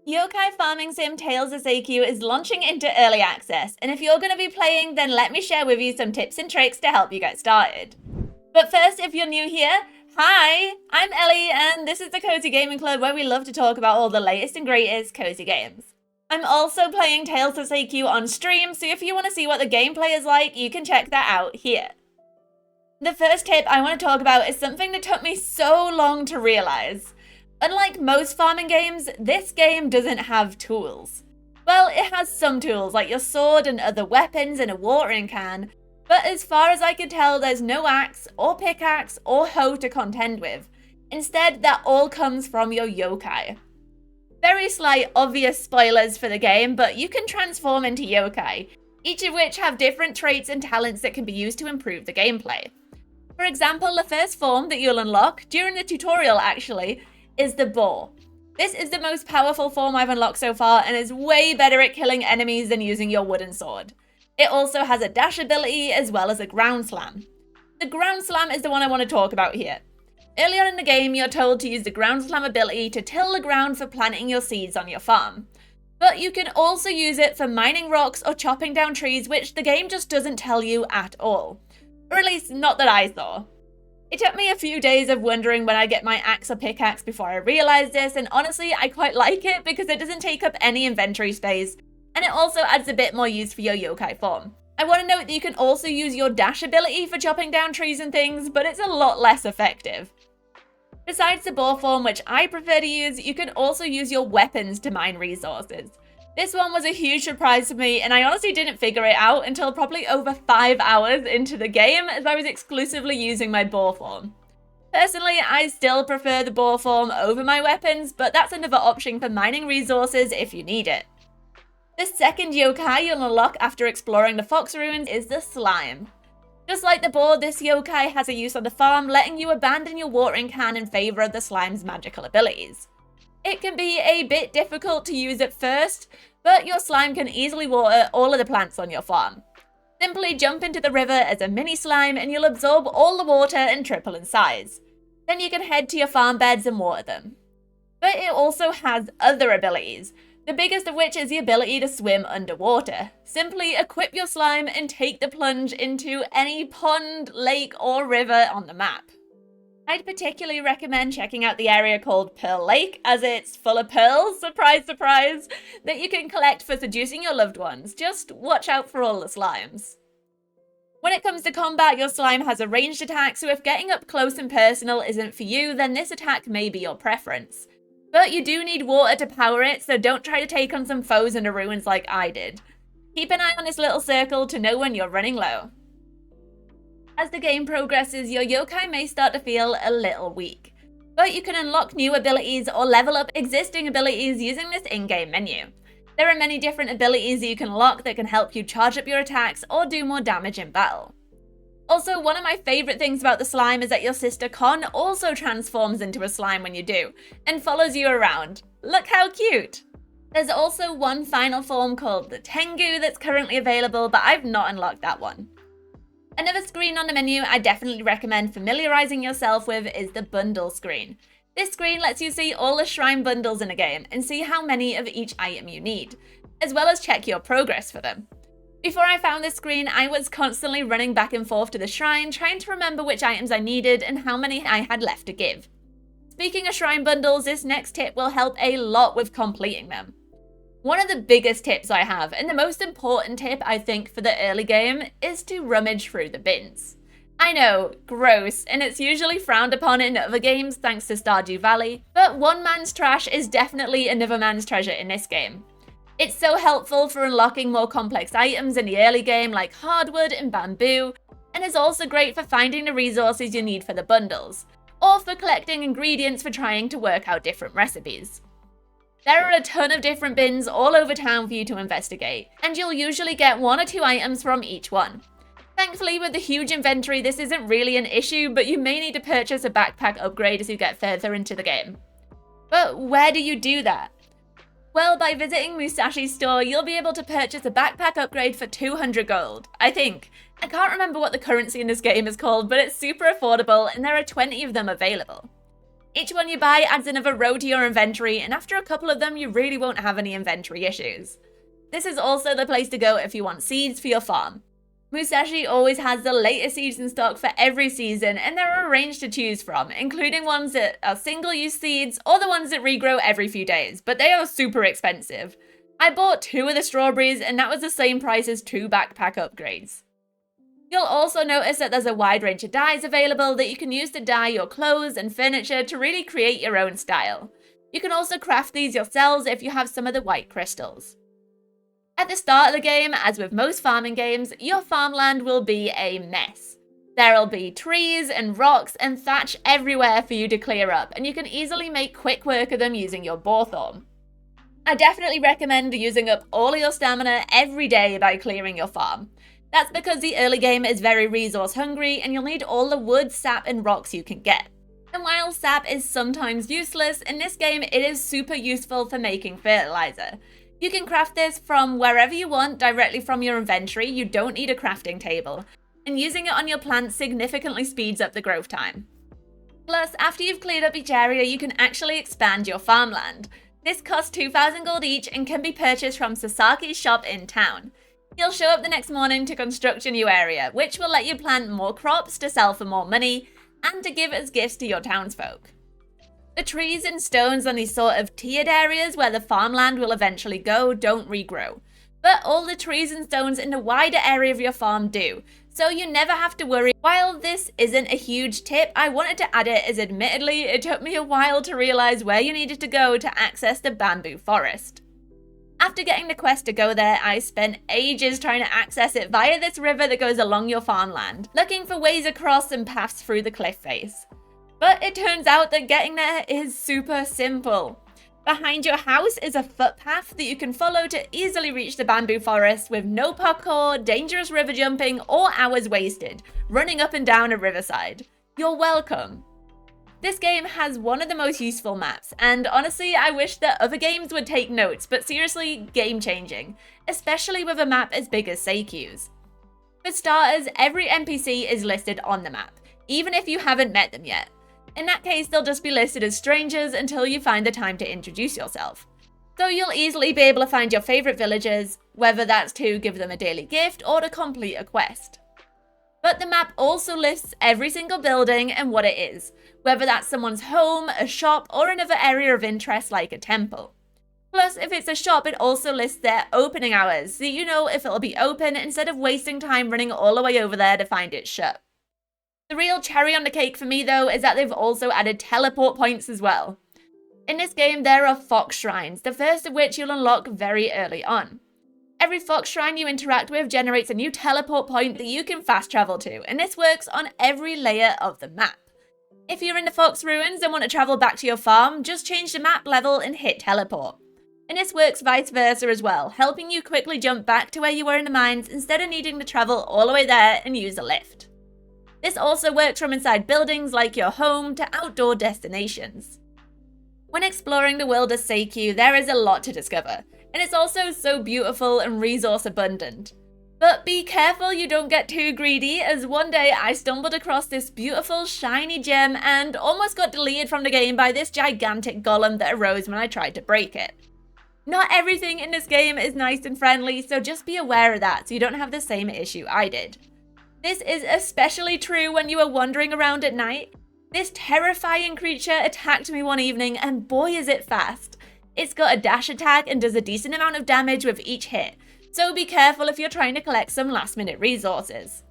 Yokai farming sim Tales of Seikyu is launching into early access, and if you're going to be playing, then let me share with you some tips and tricks to help you get started. But first, if you're new here, hi, I'm Ellie, and this is the Cozy Gaming Club where we love to talk about all the latest and greatest cozy games. I'm also playing Tales of Seikyu on stream, so if you want to see what the gameplay is like, you can check that out here. The first tip I want to talk about is something that took me so long to realize. Unlike most farming games, this game doesn't have tools. Well, it has some tools like your sword and other weapons and a watering can, but as far as I could tell, there's no axe or pickaxe or hoe to contend with. Instead, that all comes from your yokai. Very slight obvious spoilers for the game, but you can transform into yokai, each of which have different traits and talents that can be used to improve the gameplay. For example, the first form that you'll unlock, during the tutorial actually, is the boar. This is the most powerful form I've unlocked so far and is way better at killing enemies than using your wooden sword. It also has a dash ability as well as a ground slam. The ground slam is the one I want to talk about here. Early on in the game, you're told to use the ground slam ability to till the ground for planting your seeds on your farm. But you can also use it for mining rocks or chopping down trees, which the game just doesn't tell you at all. Or at least not that I saw. It took me a few days of wondering when I'd get my axe or pickaxe before I realised this, and honestly, I quite like it because it doesn't take up any inventory space, and it also adds a bit more use for your yokai form. I want to note that you can also use your dash ability for chopping down trees and things, but it's a lot less effective. Besides the boar form, which I prefer to use, you can also use your weapons to mine resources. This one was a huge surprise to me, and I honestly didn't figure it out until probably over 5 hours into the game, as I was exclusively using my boar form. Personally, I still prefer the boar form over my weapons, but that's another option for mining resources if you need it. The second yokai you'll unlock after exploring the fox ruins is the slime. Just like the boar, this yokai has a use on the farm, letting you abandon your watering can in favour of the slime's magical abilities. It can be a bit difficult to use at first, but your slime can easily water all of the plants on your farm. Simply jump into the river as a mini slime and you'll absorb all the water and triple in size. Then you can head to your farm beds and water them. But it also has other abilities, the biggest of which is the ability to swim underwater. Simply equip your slime and take the plunge into any pond, lake, or river on the map. I'd particularly recommend checking out the area called Pearl Lake, as it's full of pearls, surprise surprise, that you can collect for seducing your loved ones. Just watch out for all the slimes. When it comes to combat, your slime has a ranged attack, so if getting up close and personal isn't for you, then this attack may be your preference. But you do need water to power it, so don't try to take on some foes in the ruins like I did. Keep an eye on this little circle to know when you're running low. As the game progresses, your yokai may start to feel a little weak, but you can unlock new abilities or level up existing abilities using this in-game menu. There are many different abilities that you can unlock that can help you charge up your attacks or do more damage in battle. Also, one of my favourite things about the slime is that your sister Con also transforms into a slime when you do, and follows you around. Look how cute! There's also one final form called the Tengu that's currently available, but I've not unlocked that one. Another screen on the menu I definitely recommend familiarising yourself with is the bundle screen. This screen lets you see all the shrine bundles in a game and see how many of each item you need, as well as check your progress for them. Before I found this screen, I was constantly running back and forth to the shrine, trying to remember which items I needed and how many I had left to give. Speaking of shrine bundles, this next tip will help a lot with completing them. One of the biggest tips I have, and the most important tip I think for the early game, is to rummage through the bins. I know, gross, and it's usually frowned upon in other games thanks to Stardew Valley, but one man's trash is definitely another man's treasure in this game. It's so helpful for unlocking more complex items in the early game like hardwood and bamboo, and is also great for finding the resources you need for the bundles, or for collecting ingredients for trying to work out different recipes. There are a ton of different bins all over town for you to investigate, and you'll usually get 1 or 2 items from each one. Thankfully, with the huge inventory, this isn't really an issue, but you may need to purchase a backpack upgrade as you get further into the game. But where do you do that? Well, by visiting Musashi's store, you'll be able to purchase a backpack upgrade for 200 gold, I think. I can't remember what the currency in this game is called, but it's super affordable and there are 20 of them available. Each one you buy adds another row to your inventory, and after a couple of them, you really won't have any inventory issues. This is also the place to go if you want seeds for your farm. Musashi always has the latest seeds in stock for every season, and there are a range to choose from, including ones that are single-use seeds or the ones that regrow every few days, but they are super expensive. I bought 2 of the strawberries, and that was the same price as 2 backpack upgrades. You'll also notice that there's a wide range of dyes available that you can use to dye your clothes and furniture to really create your own style. You can also craft these yourselves if you have some of the white crystals. At the start of the game, as with most farming games, your farmland will be a mess. There'll be trees and rocks and thatch everywhere for you to clear up, and you can easily make quick work of them using your boarthorn. I definitely recommend using up all of your stamina every day by clearing your farm. That's because the early game is very resource hungry and you'll need all the wood, sap and rocks you can get. And while sap is sometimes useless, in this game it is super useful for making fertilizer. You can craft this from wherever you want directly from your inventory, you don't need a crafting table, and using it on your plants significantly speeds up the growth time. Plus, after you've cleared up each area, you can actually expand your farmland. This costs 2,000 gold each and can be purchased from Sasaki's shop in town. He'll show up the next morning to construct a new area, which will let you plant more crops to sell for more money, and to give as gifts to your townsfolk. The trees and stones on these sort of tiered areas where the farmland will eventually go don't regrow, but all the trees and stones in the wider area of your farm do, so you never have to worry. While this isn't a huge tip, I wanted to add it as admittedly it took me a while to realize where you needed to go to access the bamboo forest. After getting the quest to go there, I spent ages trying to access it via this river that goes along your farmland, looking for ways across and paths through the cliff face. But it turns out that getting there is super simple. Behind your house is a footpath that you can follow to easily reach the bamboo forest with no parkour, dangerous river jumping, or hours wasted, running up and down a riverside. You're welcome. This game has one of the most useful maps, and honestly I wish that other games would take notes, but seriously, game changing, especially with a map as big as Seikyu's. For starters, every NPC is listed on the map, even if you haven't met them yet. In that case, they'll just be listed as strangers until you find the time to introduce yourself. So you'll easily be able to find your favourite villagers, whether that's to give them a daily gift or to complete a quest. But the map also lists every single building and what it is, whether that's someone's home, a shop, or another area of interest like a temple. Plus, if it's a shop, it also lists their opening hours, so you know if it'll be open instead of wasting time running all the way over there to find it shut. The real cherry on the cake for me though is that they've also added teleport points as well. In this game there are fox shrines, the first of which you'll unlock very early on. Every fox shrine you interact with generates a new teleport point that you can fast travel to, and this works on every layer of the map. If you're in the fox ruins and want to travel back to your farm, just change the map level and hit teleport. And this works vice versa as well, helping you quickly jump back to where you were in the mines instead of needing to travel all the way there and use a lift. This also works from inside buildings like your home to outdoor destinations. When exploring the world of Seikyu, there is a lot to discover, and it's also so beautiful and resource abundant. But be careful you don't get too greedy, as one day I stumbled across this beautiful shiny gem and almost got deleted from the game by this gigantic golem that arose when I tried to break it. Not everything in this game is nice and friendly, so just be aware of that so you don't have the same issue I did. This is especially true when you are wandering around at night. This terrifying creature attacked me one evening and boy is it fast. It's got a dash attack and does a decent amount of damage with each hit, so be careful if you're trying to collect some last minute resources.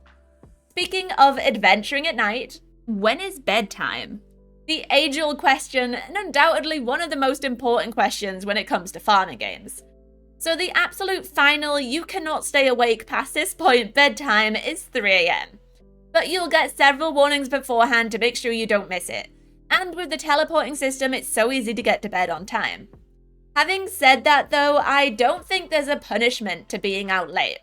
Speaking of adventuring at night, when is bedtime? The age-old question, and undoubtedly one of the most important questions when it comes to farming games. So the absolute final, you cannot stay awake past this point bedtime is 3 AM. But you'll get several warnings beforehand to make sure you don't miss it. And with the teleporting system, it's so easy to get to bed on time. Having said that though, I don't think there's a punishment to being out late.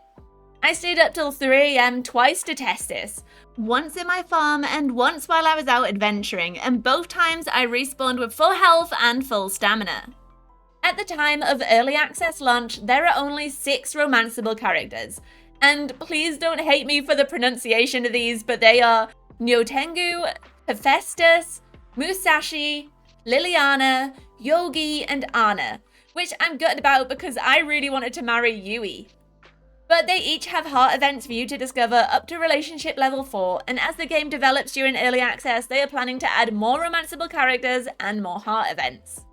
I stayed up till 3 AM twice to test this. Once in my farm and once while I was out adventuring, and both times I respawned with full health and full stamina. At the time of early access launch, there are only 6 romanceable characters, and please don't hate me for the pronunciation of these, but they are Nyotengu, Hephaestus, Musashi, Liliana, Yogi, and Anna, which I'm gutted about because I really wanted to marry Yui. But they each have heart events for you to discover up to relationship level 4, and as the game develops during early access, they are planning to add more romanceable characters and more heart events.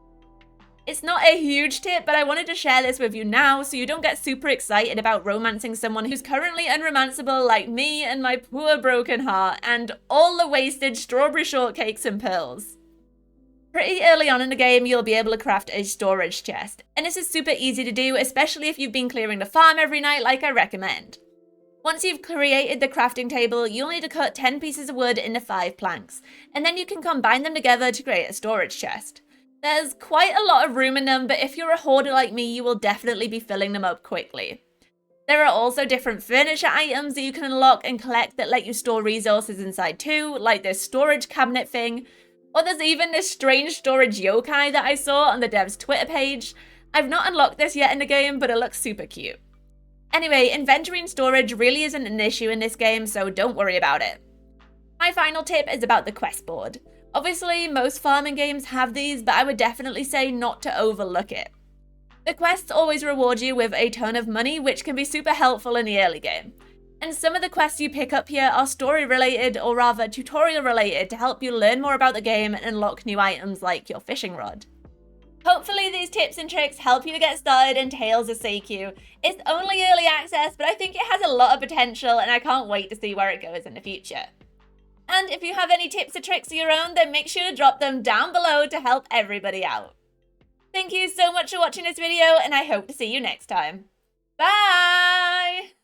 It's not a huge tip, but I wanted to share this with you now so you don't get super excited about romancing someone who's currently unromanceable like me and my poor broken heart and all the wasted strawberry shortcakes and pearls. Pretty early on in the game, you'll be able to craft a storage chest, and this is super easy to do, especially if you've been clearing the farm every night like I recommend. Once you've created the crafting table, you'll need to cut 10 pieces of wood into 5 planks, and then you can combine them together to create a storage chest. There's quite a lot of room in them, but if you're a hoarder like me, you will definitely be filling them up quickly. There are also different furniture items that you can unlock and collect that let you store resources inside too, like this storage cabinet thing. Or there's even this strange storage yokai that I saw on the dev's Twitter page. I've not unlocked this yet in the game, but it looks super cute. Anyway, inventory and storage really isn't an issue in this game, so don't worry about it. My final tip is about the quest board. Obviously, most farming games have these, but I would definitely say not to overlook it. The quests always reward you with a ton of money, which can be super helpful in the early game. And some of the quests you pick up here are story related, or rather tutorial related, to help you learn more about the game and unlock new items like your fishing rod. Hopefully these tips and tricks help you to get started in Tales of Seikyu. It's only early access, but I think it has a lot of potential and I can't wait to see where it goes in the future. And if you have any tips or tricks of your own, then make sure to drop them down below to help everybody out. Thank you so much for watching this video, and I hope to see you next time. Bye!